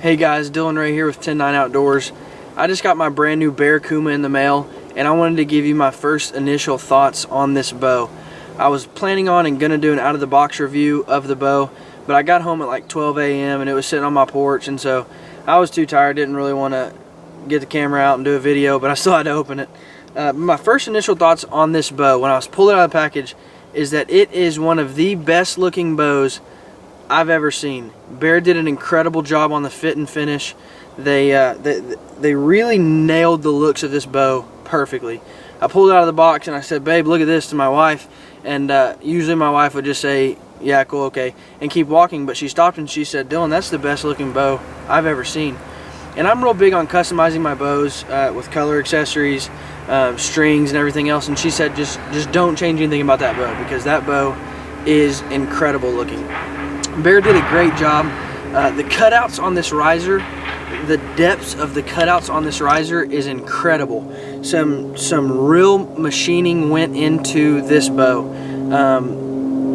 Hey guys, Dylan Ray here with 109 Outdoors. I just got my brand new Bear Kuma in the mail, and I wanted to give you my first initial thoughts on this bow. I was planning on and gonna do an out of the box review of the bow, but I got home at like 12 a.m. and it was sitting on my porch, and so I was too tired, didn't really want to get the camera out and do a video, but I still had to open it. My first initial thoughts on this bow when I was pulling it out of the package is that it is one of the best looking bows I've ever seen. Bear did an incredible job on the fit and finish. They really nailed the looks of this bow perfectly. I pulled it out of the box and I said, "Babe, look at this," to my wife, and usually my wife would just say, "Yeah, cool, okay," and keep walking, but she stopped and she said, "Dylan, that's the best looking bow I've ever seen." And I'm real big on customizing my bows with color accessories, strings and everything else, and she said just don't change anything about that bow, because that bow is incredible looking. Bear did a great job. The cutouts on this riser, the depths of the cutouts on this riser is incredible. Some real machining went into this bow.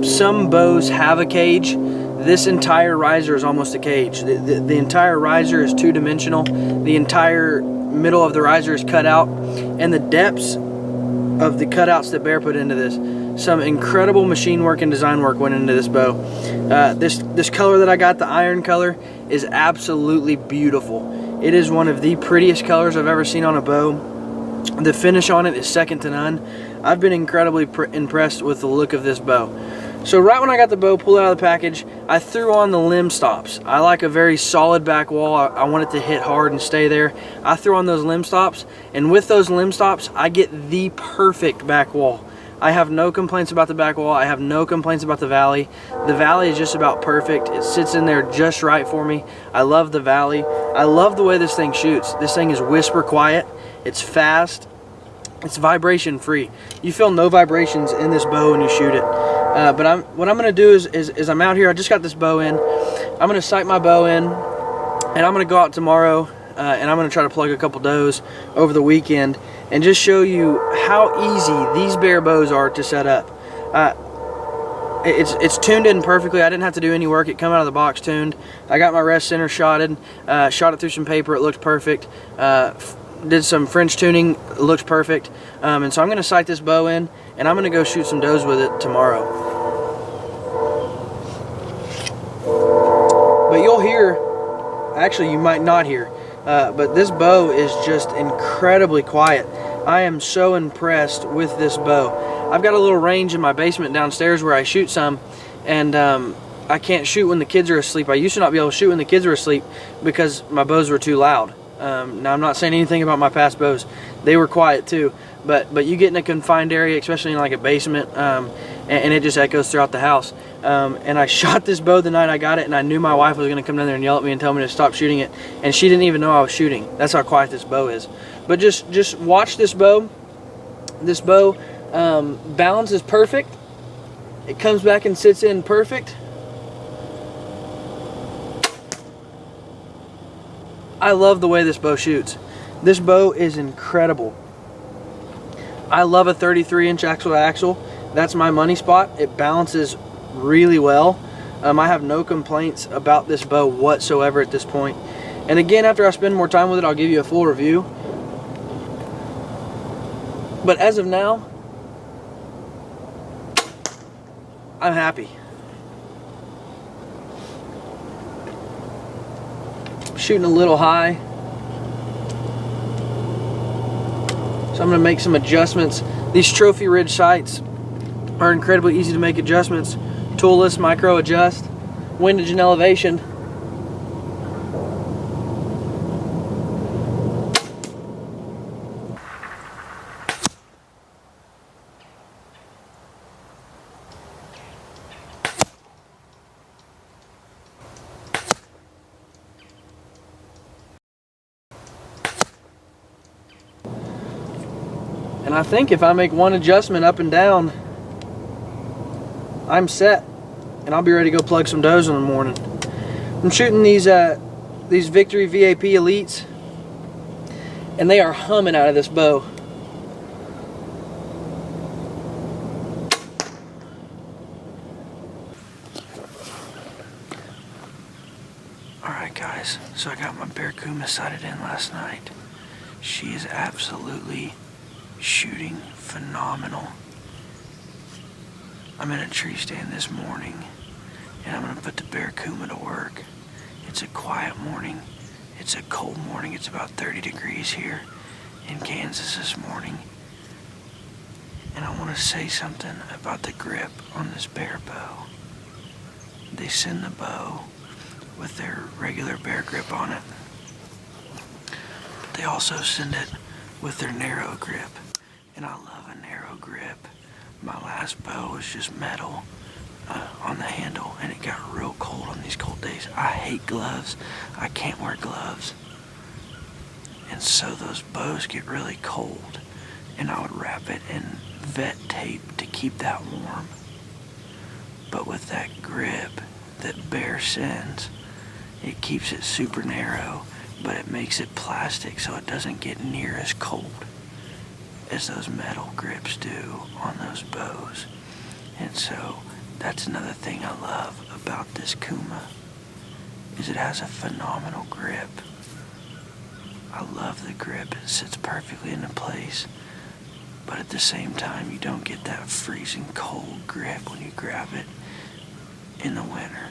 Some bows have a cage. This entire riser is almost a cage. The entire riser is two-dimensional. The entire middle of the riser is cut out, and the depths of the cutouts that Bear put into this, some incredible machine work and design work went into this bow. This color that I got, the iron color, is absolutely beautiful. It is one of the prettiest colors I've ever seen on a bow. The finish on it is second to none. I've been incredibly impressed with the look of this bow. So right when I got the bow pulled out of the package, I threw on the limb stops. I like a very solid back wall. I want it to hit hard and stay there. I threw on those limb stops, and with those limb stops, I get the perfect back wall. I have no complaints about the back wall. I have no complaints about the valley. The valley is just about perfect. It sits in there just right for me. I love the valley. I love the way this thing shoots. This thing is whisper quiet. It's fast. It's vibration free. You feel no vibrations in this bow when you shoot it. But what I'm going to do is I'm out here. I just got this bow in. I'm going to sight my bow in, and I'm going to go out tomorrow, and I'm going to try to plug a couple does over the weekend and just show you how easy these Bear bows are to set up. It's tuned in perfectly. I didn't have to do any work. It come out of the box tuned. I got my rest center shotted, shot it through some paper. It looked perfect. Did some French tuning. It looks perfect. And so I'm going to sight this bow in, and I'm going to go shoot some does with it tomorrow. But you'll hear, actually you might not hear, but this bow is just incredibly quiet. I am so impressed with this bow. I've got a little range in my basement downstairs where I shoot some, and I can't shoot when the kids are asleep. I used to not be able to shoot when the kids were asleep because my bows were too loud. Now I'm not saying anything about my past bows. They were quiet too, but you get in a confined area, especially in like a basement, and it just echoes throughout the house. And I shot this bow the night I got it, and I knew my wife was going to come down there and yell at me and tell me to stop shooting it, and she didn't even know I was shooting. That's how quiet this bow is. But just watch this bow. This bow balance is perfect. It comes back and sits in perfect. I love the way this bow shoots. This bow is incredible. I love a 33-inch axle to axle. That's my money spot. It balances really well. I have no complaints about this bow whatsoever at this point. And again, after I spend more time with it, I'll give you a full review. But as of now, I'm happy. Shooting a little high, so I'm going to make some adjustments. These trophy ridge sights are incredibly easy to make adjustments. Toolless, micro adjust, windage and elevation. And I think if I make one adjustment up and down, I'm set, and I'll be ready to go plug some does in the morning. I'm shooting these Victory VAP Elites, and they are humming out of this bow. So I got my Bear Kuma sighted in last night. She is absolutely shooting phenomenal. I'm in a tree stand this morning, and I'm gonna put the Bear Kuma to work. It's a quiet morning. It's a cold morning. It's about 30 degrees here in Kansas this morning. And I want to say something about the grip on this bear bow. They send the bow with their regular bear grip on it. But they also send it with their narrow grip. And I love a narrow grip. My last bow was just metal on the handle, and it got real cold on these cold days. I hate gloves. I can't wear gloves. And so those bows get really cold, and I would wrap it in vet tape to keep that warm. But with that grip that Bear sends, it keeps it super narrow, but it makes it plastic so it doesn't get near as cold as those metal grips do on those bows. And so that's another thing I love about this Kuma, is it has a phenomenal grip. I love the grip. It sits perfectly into place, but at the same time you don't get that freezing cold grip when you grab it in the winter.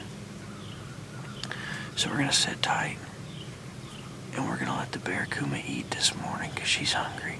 So we're gonna sit tight, and we're gonna let the Bear Kuma eat this morning because she's hungry.